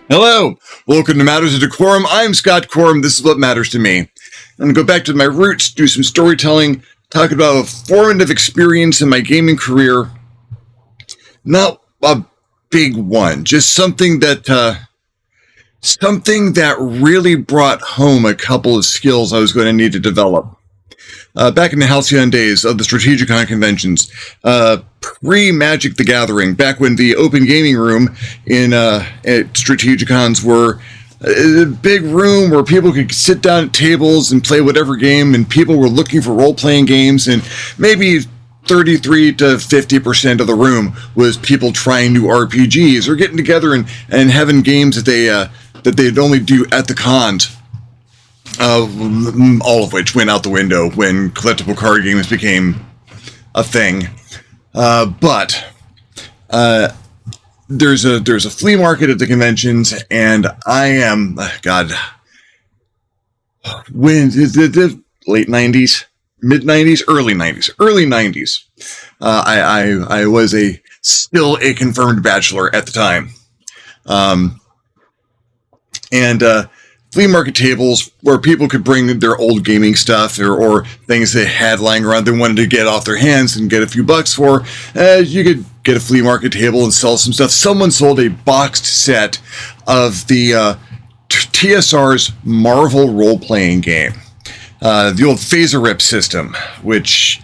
Hello, welcome to Matters of DeCorum. I'm Scott Corum. This is what matters to me. I'm going to go back to my roots, do some storytelling, talk about a formative experience in my gaming career. Not a big one, just something that really brought home a couple of skills I was going to need to develop. Back in the halcyon days of the Strategicon conventions, pre-Magic the Gathering, back when the open gaming room at Strategicons were a big room where people could sit down at tables and play whatever game, and people were looking for role-playing games, and maybe 33 to 50% of the room was people trying new RPGs or getting together and having games that they'd only do at the cons. All of which went out the window when collectible card games became a thing. But there's a flea market at the conventions, and I am when the late 90s, mid 90s, early 90s. I was still a confirmed bachelor at the time, and flea market tables where people could bring their old gaming stuff or things they had lying around they wanted to get off their hands and get a few bucks for. You could get a flea market table and sell some stuff. Someone sold a boxed set of the TSR's Marvel role-playing game, the old Phaser Rip system, which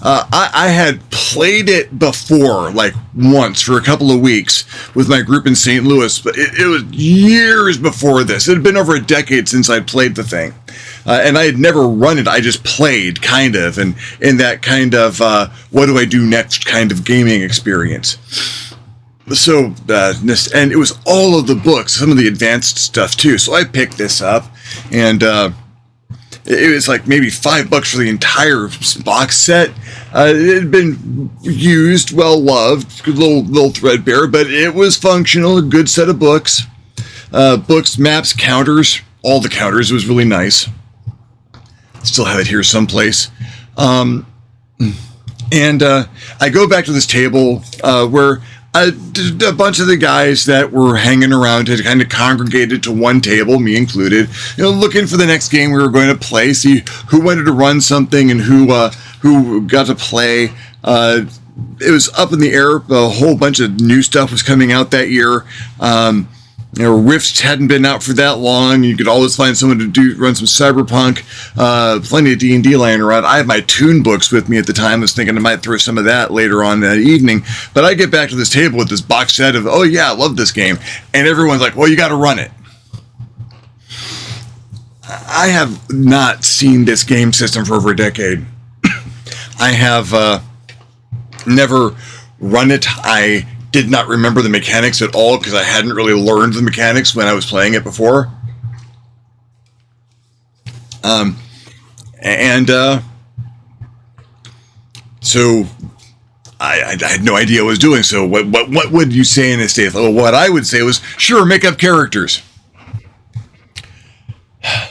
I had played it before, like once for a couple of weeks with my group in St. Louis, but it was years before this. It had been over a decade since I'd played the thing. And I had never run it. I just played, kind of, and in that kind of what do I do next kind of gaming experience. So, and it was all of the books, some of the advanced stuff too. So I picked this up, and it was like maybe $5 for the entire box set. It had been used, well loved, little threadbare, but it was functional. A good set of books, maps, counters, all the counters. It was really nice. Still have it here someplace. And I go back to this table where a bunch of the guys that were hanging around had kind of congregated to one table, me included, looking for the next game we were going to play, see who wanted to run something and who got to play. It was up in the air. A whole bunch of new stuff was coming out that year. Rifts hadn't been out for that long. You could always find someone to run some Cyberpunk. Plenty of D&D lying around. I have my Toon books with me at the time. I was thinking I might throw some of that later on that evening. But I get back to this table with this box set of, oh yeah, I love this game. And everyone's like, well, you got to run it. I have not seen this game system for over a decade. I have never run it. I did not remember the mechanics at all because I hadn't really learned the mechanics when I was playing it before. So I had no idea what I was doing. So what would you say in this case? Well, what I would say was, sure, make up characters.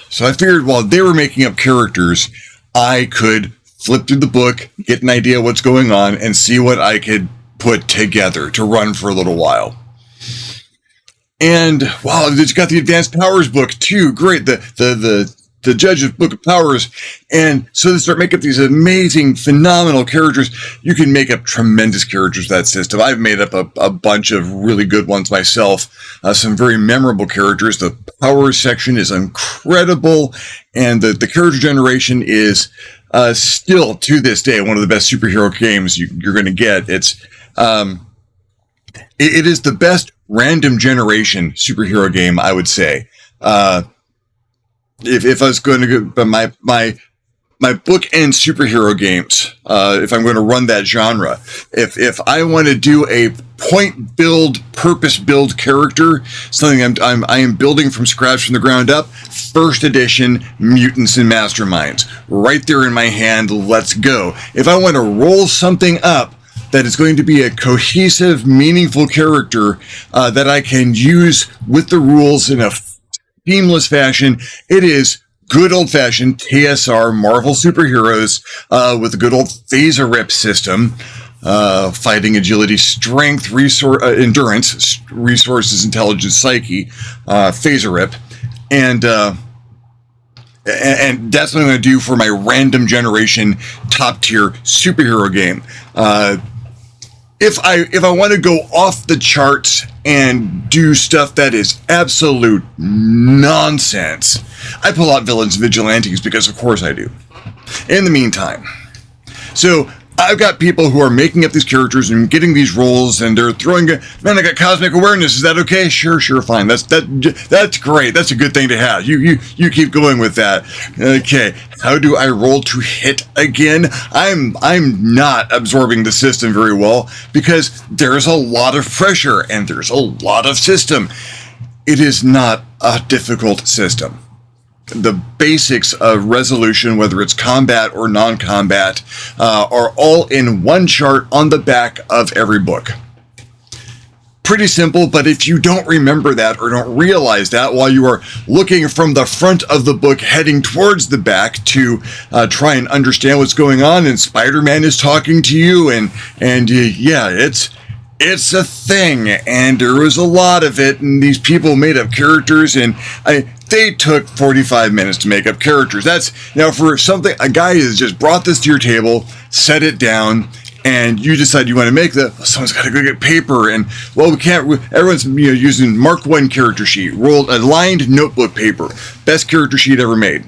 So I figured while they were making up characters, I could flip through the book, get an idea of what's going on, and see what I could put together to run for a little while. And wow, it's got the Advanced Powers book too. Great, the Judge's Book of Powers. And so they start making up these amazing, phenomenal characters. You can make up tremendous characters with that system. I've made up a bunch of really good ones myself. Some very memorable characters. The Powers section is incredible, and the character generation is still to this day one of the best superhero games you're going to get. It is the best random generation superhero game, I would say. If I was going to go, my bookend superhero games, if I'm going to run that genre, if I want to do a point build, purpose build character, something I am building from scratch from the ground up, first edition Mutants and Masterminds, right there in my hand. Let's go. If I want to roll something up that is going to be a cohesive, meaningful character that I can use with the rules in a seamless fashion, it is good old-fashioned TSR Marvel superheroes with a good old Phaser Rip system. fighting, agility, strength, endurance, resources, intelligence, psyche, phaser rip, and that's what I'm going to do for my random generation top tier superhero game. If I want to go off the charts and do stuff that is absolute nonsense, I pull out villains and vigilantes because of course I do. In the meantime, so I've got people who are making up these characters and getting these roles, and they're throwing. Man, I got cosmic awareness. Is that okay? Sure, fine. That's great. That's a good thing to have. You keep going with that. Okay. How do I roll to hit again? I'm not absorbing the system very well because there's a lot of pressure and there's a lot of system. It is not a difficult system. The basics of resolution, whether it's combat or non-combat, are all in one chart on the back of every book. Pretty simple, but if you don't remember that or don't realize that while you are looking from the front of the book heading towards the back to try and understand what's going on, and Spider-Man is talking to you, and yeah, it's a thing, and there was a lot of it, and these people made up characters, and they took 45 minutes to make up characters. That's, now for something, a guy has just brought this to your table, set it down, and you decide you want to make someone's got to go get paper, and, well, we can't, everyone's using Mark 1 character sheet, rolled a lined notebook paper, best character sheet ever made.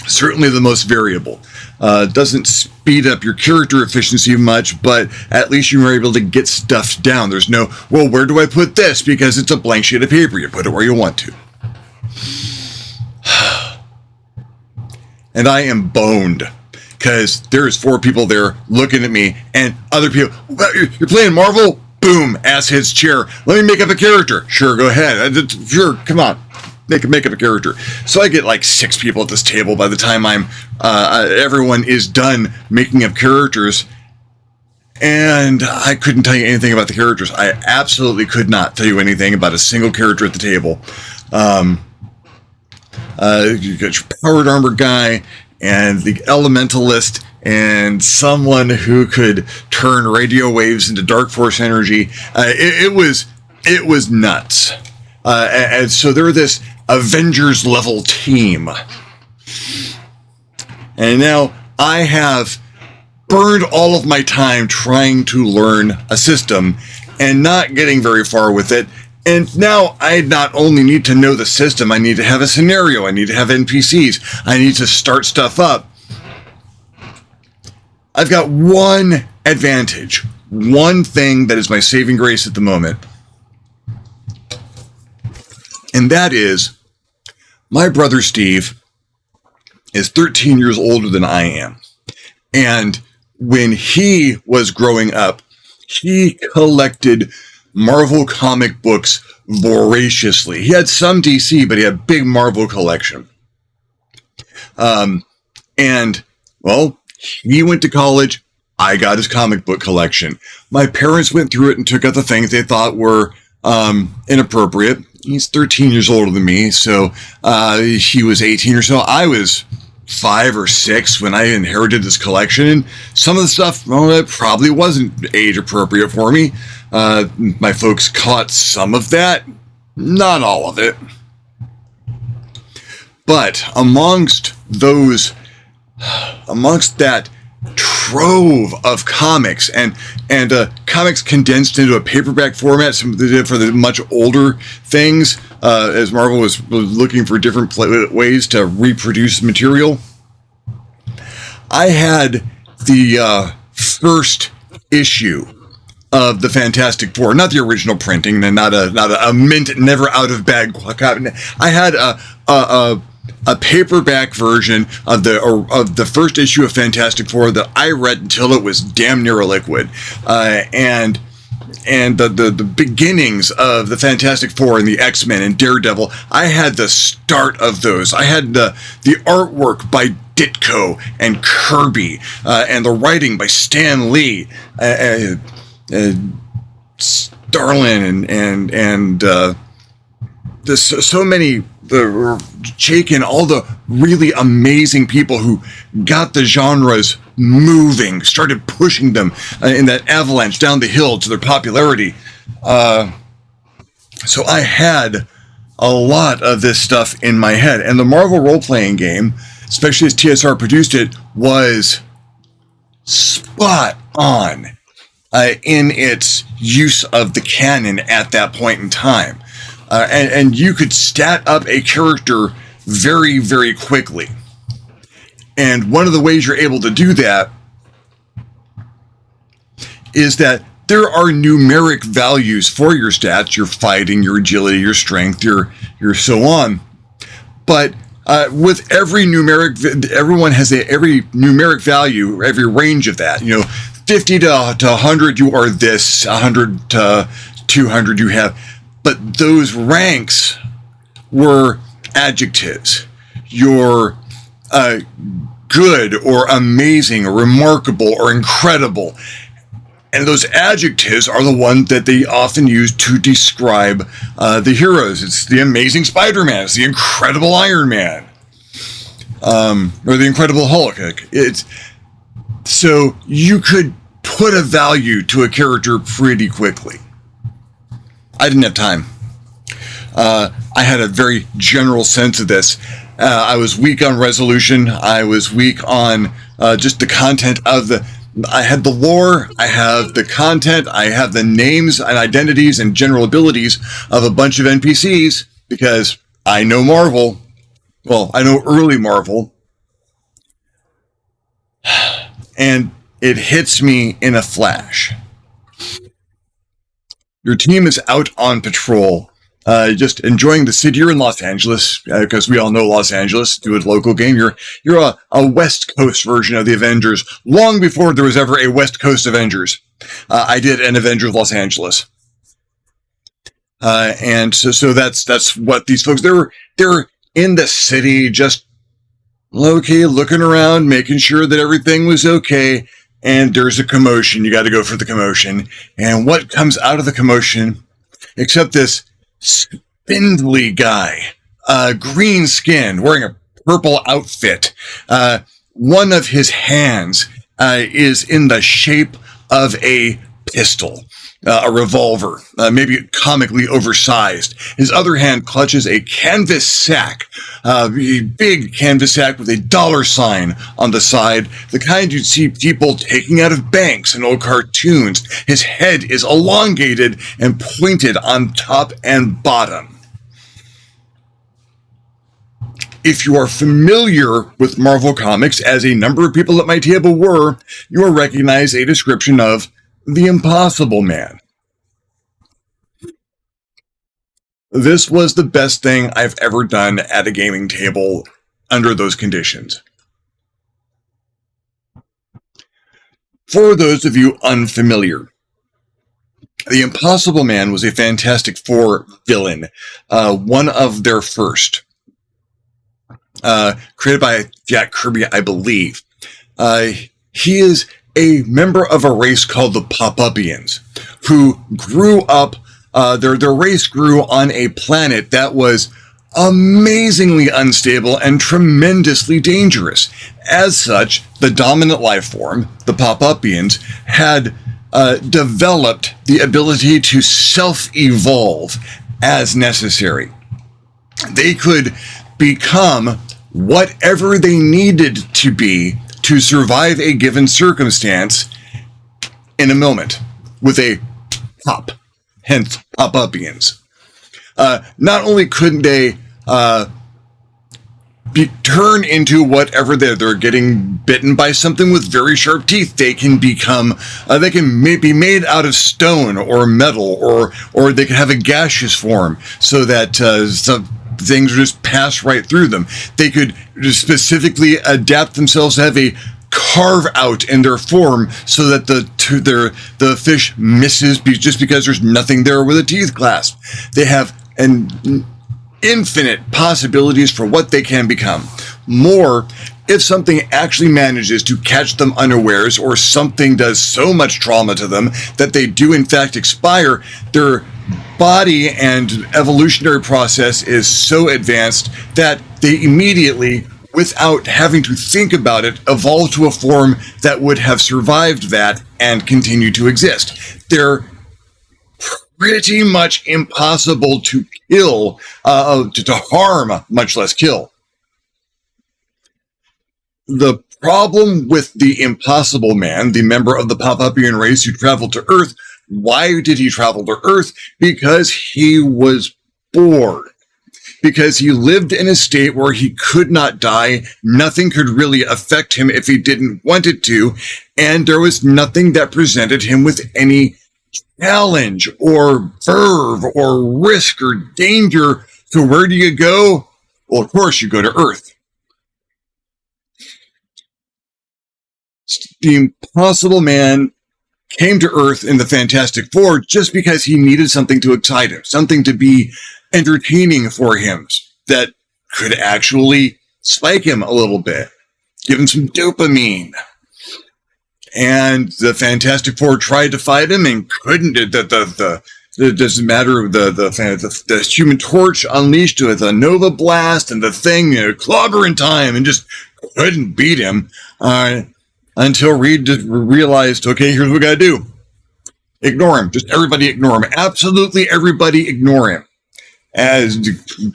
Certainly the most variable. Doesn't speed up your character efficiency much, but at least you were able to get stuff down. There's no, well, where do I put this? Because it's a blank sheet of paper. You put it where you want to. And I am boned because there's 4 people there looking at me, and other people, you're playing Marvel? Boom, ass hits chair. Let me make up a character. Sure, go ahead. Sure, come on. Make up a character. So I get like 6 people at this table by the time everyone is done making up characters, and I couldn't tell you anything about the characters. I absolutely could not tell you anything about a single character at the table. You got your powered armor guy and the elementalist and someone who could turn radio waves into dark force energy. It was nuts. And so they're this Avengers level team. And now I have burned all of my time trying to learn a system and not getting very far with it. And now I not only need to know the system, I need to have a scenario, I need to have NPCs, I need to start stuff up. I've got one advantage, one thing that is my saving grace at the moment. And that is, my brother Steve is 13 years older than I am. And when he was growing up, he collected Marvel comic books voraciously. He had some DC, but he had a big Marvel collection. And, well, he went to college. I got his comic book collection. My parents went through it and took out the things they thought were inappropriate. He's 13 years older than me, so he was 18 or so. I was 5 or 6 when I inherited this collection, and some of the stuff, well, it probably wasn't age appropriate for me. My folks caught some of that, not all of it. But amongst that trove of comics and comics condensed into a paperback format, some they did for the much older things, as Marvel was looking for different ways to reproduce material. I had the first issue of the Fantastic Four, not the original printing, and not a mint, never out of bag copy. I had a paperback version of the first issue of Fantastic Four that I read until it was damn near a liquid, and the beginnings of the Fantastic Four and the X-Men and Daredevil. I had the start of those. I had the artwork by Ditko and Kirby, and the writing by Stan Lee, Starlin, and there's so many taken all the really amazing people who got the genres moving, started pushing them in that avalanche down the hill to their popularity. So I had a lot of this stuff in my head. And the Marvel role-playing game, especially as TSR produced it, was spot on in its use of the canon at that point in time. And you could stat up a character very, very quickly. And one of the ways you're able to do that is that there are numeric values for your stats, your fighting, your agility, your strength, your so on. But with every numeric, everyone has every numeric value, every range of that. 50 to 100, you are this. 100 to 200, you have. But those ranks were adjectives. You're good or amazing or remarkable or incredible. And those adjectives are the ones that they often use to describe the heroes. It's the amazing Spider-Man. It's the incredible Iron Man. Or the incredible Hulk. So you could put a value to a character pretty quickly. I didn't have time. I had a very general sense of this. I was weak on resolution. I was weak on just the content of I had the lore, I have the content, I have the names and identities and general abilities of a bunch of NPCs because I know Marvel. Well, I know early Marvel. And it hits me in a flash. Your team is out on patrol, just enjoying the city. You're in Los Angeles, because we all know Los Angeles. Do a local game. You're a West Coast version of the Avengers, long before there was ever a West Coast Avengers. I did an Avengers Los Angeles, and so that's what these folks. They're in the city, just low-key looking around, making sure that everything was okay. And there's a commotion. You got to go for the commotion. And what comes out of the commotion, except this spindly guy, green skin, wearing a purple outfit. One of his hands is in the shape of a pistol, a revolver, maybe comically oversized. His other hand clutches a canvas sack, a big canvas sack with a dollar sign on the side, the kind you'd see people taking out of banks in old cartoons. His head is elongated and pointed on top and bottom. If you are familiar with Marvel Comics, as a number of people at my table were, you will recognize a description of the Impossible Man. This was the best thing I've ever done at a gaming table under those conditions. For those of you unfamiliar, the Impossible Man was a Fantastic Four villain, one of their first, created by Jack Kirby, I believe. He is a member of a race called the Pop-Upians, who grew up, their race grew on a planet that was amazingly unstable and tremendously dangerous. As such, the dominant life form, the Pop-Upians, had developed the ability to self-evolve as necessary. They could become whatever they needed to be to survive a given circumstance in a moment with a pop, hence Pop-Upians. Not only couldn't they turn into whatever they're getting bitten by something with very sharp teeth, they can become, they can be made out of stone or metal, or they can have a gaseous form so that some things just pass right through them. They could specifically adapt themselves to have a carve out in their form so that the fish misses just because there's nothing there with a teeth clasp. They have an infinite possibilities for what they can become. More, if something actually manages to catch them unawares, or something does so much trauma to them that they do in fact expire, their body and evolutionary process is so advanced that they immediately, without having to think about it, evolve to a form that would have survived that and continue to exist. They're pretty much impossible to kill, to harm, much less kill. The problem with the Impossible Man, the member of the Papapian race who traveled to Earth, why did he travel to Earth? Because he was bored. Because he lived in a state where he could not die, nothing could really affect him if he didn't want it to, and there was nothing that presented him with any challenge or verve or risk or danger. So where do you go? Well, of course you go to Earth. The Impossible Man came to Earth in the Fantastic Four just because he needed something to excite him, something to be entertaining for him that could actually spike him a little bit, give him some dopamine. And the Fantastic Four tried to fight him and couldn't. It doesn't matter. The Human Torch unleashed with a Nova Blast and the Thing, clobbering time, and just couldn't beat him. Until Reed realized, okay, here's what we gotta do. Ignore him. Just everybody ignore him. Absolutely everybody ignore him.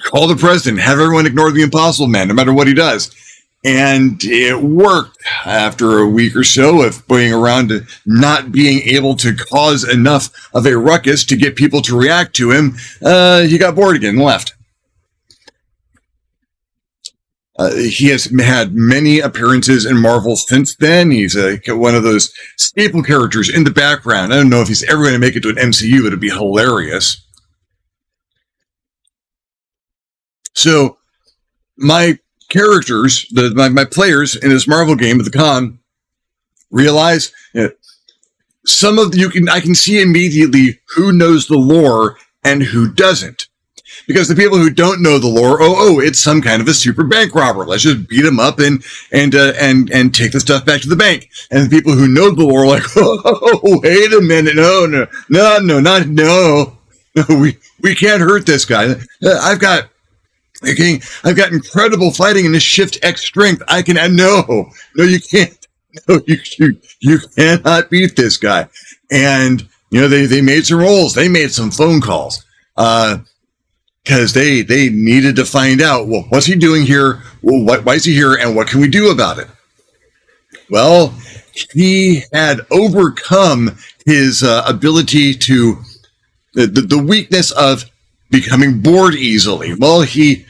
Call the president, have everyone ignore the Impossible Man, no matter what he does. And it worked. After a week or so of going around to not being able to cause enough of a ruckus to get people to react to him, he got bored again and left. He has had many appearances in Marvel since then. He's one of those staple characters in the background. I don't know if he's ever going to make it to an MCU, but it'd be hilarious. So, my characters, my players in this Marvel game at the con, realize some of I can see immediately who knows the lore and who doesn't. Because the people who don't know the lore, it's some kind of a super bank robber. Let's just beat him up and take the stuff back to the bank. And the people who know the lore are like, oh, wait a minute, no, we can't hurt this guy. I've got incredible fighting and a Shift X strength. I can, no, you can't. No, you cannot beat this guy. And they made some rolls. They made some phone calls. Because they needed to find out, well, what's he doing here? Well, why is he here? And what can we do about it? Well, he had overcome his ability to, the weakness of becoming bored easily. Well, he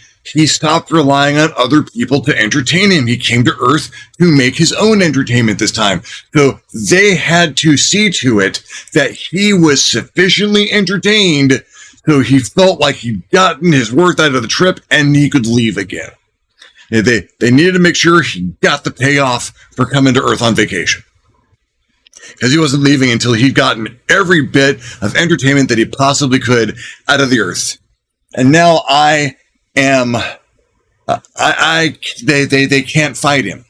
stopped relying on other people to entertain him. He came to Earth to make his own entertainment this time. So they had to see to it that he was sufficiently entertained so he felt like he'd gotten his worth out of the trip and he could leave again. They needed to make sure he got the payoff for coming to Earth on vacation. Because he wasn't leaving until he'd gotten every bit of entertainment that he possibly could out of the Earth. And now they can't fight him.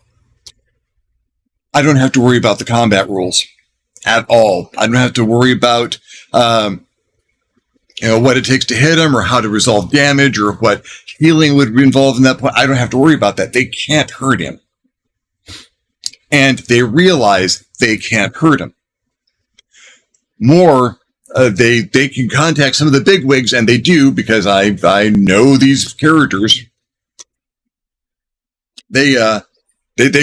I don't have to worry about the combat rules at all. I don't have to worry about what it takes to hit him or how to resolve damage or what healing would be involved in that point. I don't have to worry about that. They can't hurt him. And they realize they can't hurt him. More, they can contact some of the bigwigs, and they do, because I know these characters. They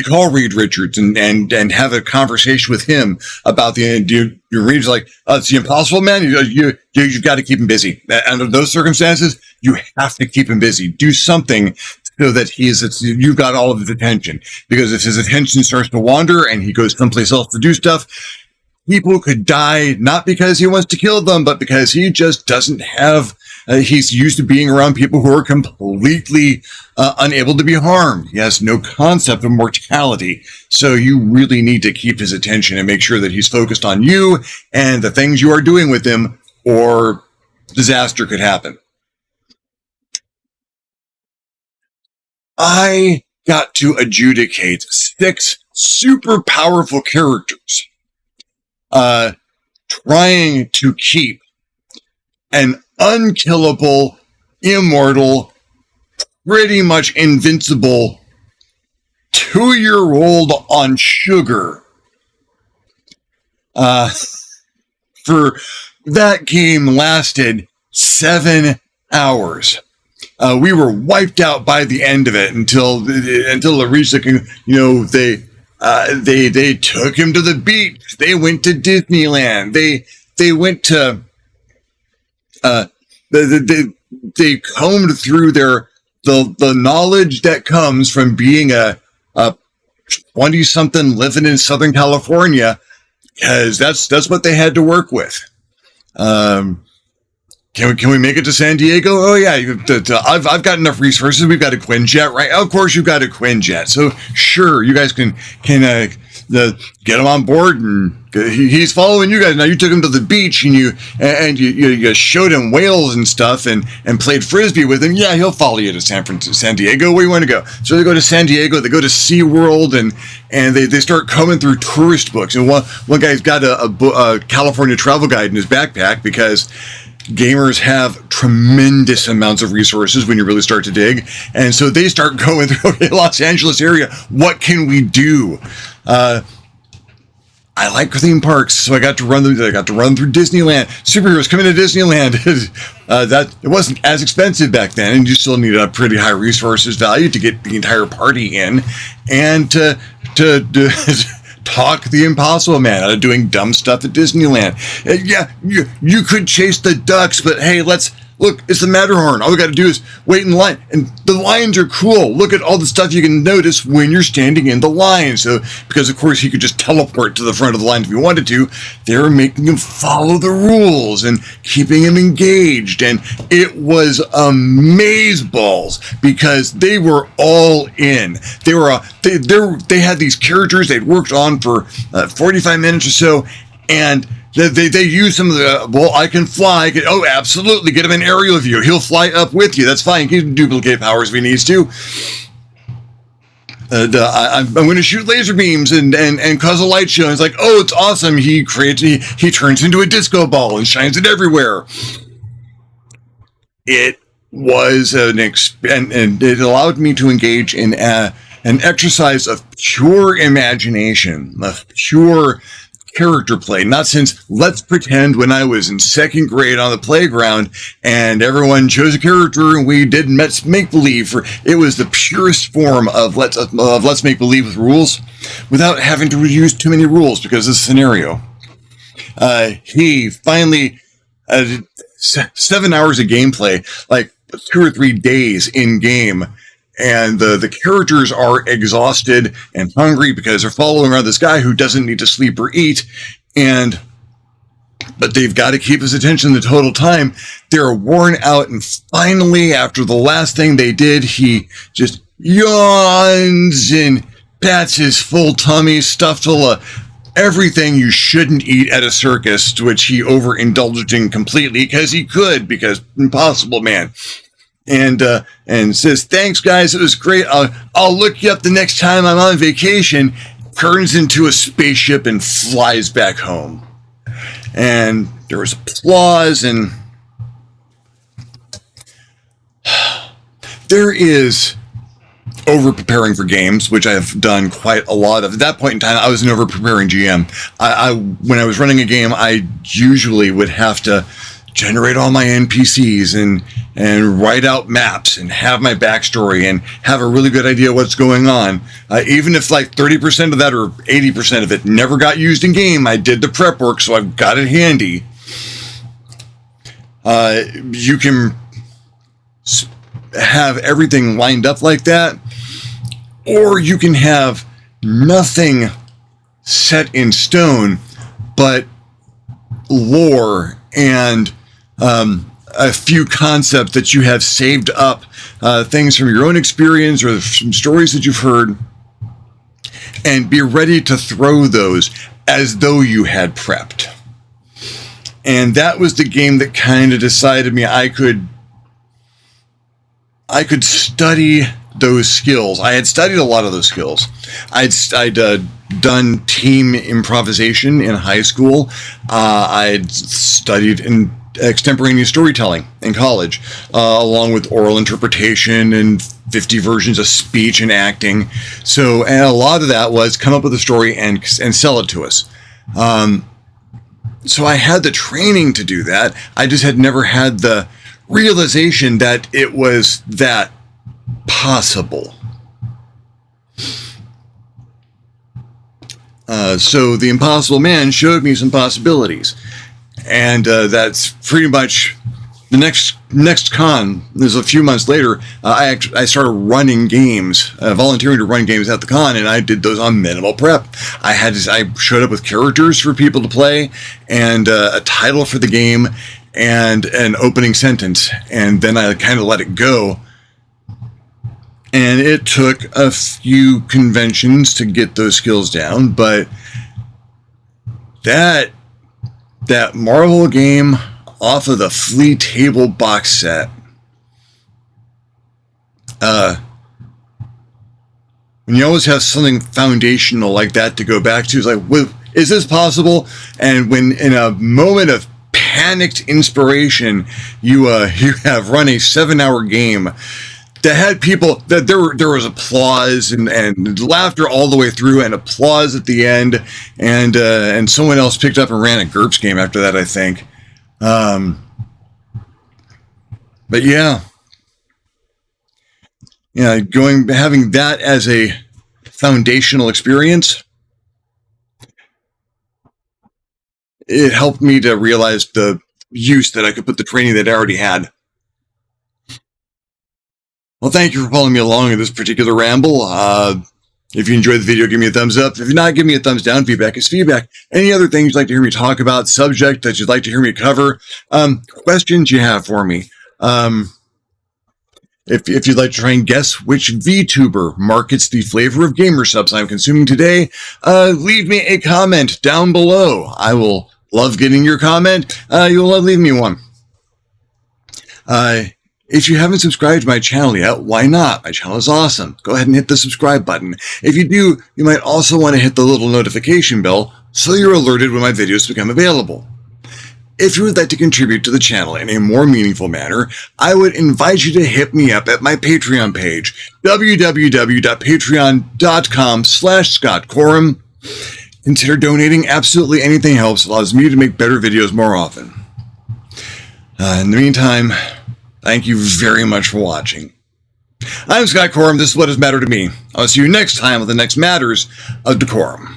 call Reed Richards and have a conversation with him about Reed's like, it's the Impossible Man. You've got to keep him busy. Under those circumstances, you have to keep him busy. Do something so that you've got all of his attention. Because if his attention starts to wander and he goes someplace else to do stuff, people could die, not because he wants to kill them, but because he just doesn't have, he's used to being around people who are completely unable to be harmed. He has no concept of mortality. So you really need to keep his attention and make sure that he's focused on you and the things you are doing with him, or disaster could happen. I got to adjudicate 6 super powerful characters, trying to keep an unkillable, immortal, pretty much invincible 2-year-old on sugar. For that game lasted 7 hours. We were wiped out by the end of it until it reached they took him to the beach. They went to Disneyland. They went to they combed through the knowledge that comes from being a 20-something living in Southern California, because that's what they had to work with. Can we make it to San Diego? Oh yeah, I've got enough resources. We've got a Quinjet, right? Of course you've got a Quinjet. So sure, you guys can get him on board, and he's following you guys. Now you took him to the beach, and you showed him whales and stuff, and played frisbee with him. Yeah, he'll follow you to San Diego. Where you want to go? So they go to San Diego. They go to SeaWorld, and they start combing through tourist books. And one guy's got a California travel guide in his backpack, because gamers have tremendous amounts of resources when you really start to dig. And so they start going through, okay, Los Angeles area, what can we do? I like theme parks, so I got to run through Disneyland. Superheroes coming to Disneyland. That it wasn't as expensive back then, and you still needed a pretty high resources value to get the entire party in, and to talk the Impossible Man out of doing dumb stuff at Disneyland. Yeah, you could chase the ducks, but hey, look, it's the Matterhorn. All we got to do is wait in line. And the lines are cool. Look at all the stuff you can notice when you're standing in the line. So, because of course he could just teleport to the front of the line if he wanted to, they were making him follow the rules and keeping him engaged. And it was amazeballs, because they were all in. They had these characters they'd worked on for 45 minutes or so, and they use some of the, I can fly. Oh, absolutely. Get him an aerial view. He'll fly up with you. That's fine. He can duplicate powers if he needs to. I'm going to shoot laser beams and cause a light show. And it's like, oh, it's awesome. He turns into a disco ball and shines it everywhere. It was and it allowed me to engage in an exercise of pure imagination, of pure character play. Not since let's pretend when I was in 2nd grade on the playground and everyone chose a character and we did make believe. It was the purest form of let's make believe with rules, without having to use too many rules because of the scenario. He finally 7 hours of gameplay, like 2 or 3 days in game. And the characters are exhausted and hungry because they're following around this guy who doesn't need to sleep or eat. But they've got to keep his attention the total time. They're worn out. And finally, after the last thing they did, he just yawns and pats his full tummy, stuffed full of everything you shouldn't eat at a circus, to which he overindulged in completely because he could, because Impossible Man. And says, thanks guys, it was great. I'll look you up the next time I'm on vacation. Turns into a spaceship and flies back home. And there was applause, and there is over preparing for games, which I've done quite a lot of. At that point in time, I was an over preparing GM. When I was running a game, I usually would have to generate all my NPCs and write out maps and have my backstory and have a really good idea what's going on. Even if like 30% of that or 80% of it never got used in game, I did the prep work, so I've got it handy. You can have everything lined up like that, or you can have nothing set in stone, but lore and a few concepts that you have saved up, things from your own experience or from stories that you've heard, and be ready to throw those as though you had prepped. And that was the game that kind of decided me I could study those skills. I had studied a lot of those skills. I'd done team improvisation in high school. I'd studied in extemporaneous storytelling in college, along with oral interpretation and 50 versions of speech and acting. So, and a lot of that was come up with a story and sell it to us. So I had the training to do that. I just had never had the realization that it was that possible. So the Impossible Man showed me some possibilities. And that's pretty much the next con. There's a few months later, I started running games, volunteering to run games at the con, and I did those on minimal prep. I showed up with characters for people to play, and a title for the game, and an opening sentence, and then I kind of let it go. And it took a few conventions to get those skills down, but that Marvel game off of the Flea Table box set, when you always have something foundational like that to go back to, it's like, is this possible? And when in a moment of panicked inspiration, you have run a 7-hour game that had people, that there was applause and laughter all the way through, and applause at the end, and someone else picked up and ran a GURPS game after that, I think. But yeah, having that as a foundational experience, it helped me to realize the use that I could put the training that I already had. Well, thank you for following me along in this particular ramble. If you enjoyed the video, give me a thumbs up. If you're not, give me a thumbs down. Feedback is feedback. Any other things you'd like to hear me talk about, subject that you'd like to hear me cover, questions you have for me. If you'd like to try and guess which VTuber markets the flavor of gamer subs I'm consuming today, leave me a comment down below. I will love getting your comment. You'll love leaving me one. If you haven't subscribed to my channel yet, why not? My channel is awesome. Go ahead and hit the subscribe button. If you do, you might also want to hit the little notification bell so you're alerted when my videos become available. If you would like to contribute to the channel in a more meaningful manner, I would invite you to hit me up at my Patreon page, www.patreon.com/ScottCorum. Consider donating. Absolutely anything helps. It allows me to make better videos more often. In the meantime, thank you very much for watching. I'm Scott Corum. This is What Does Matter to Me. I'll see you next time with the next Matters of DeCorum.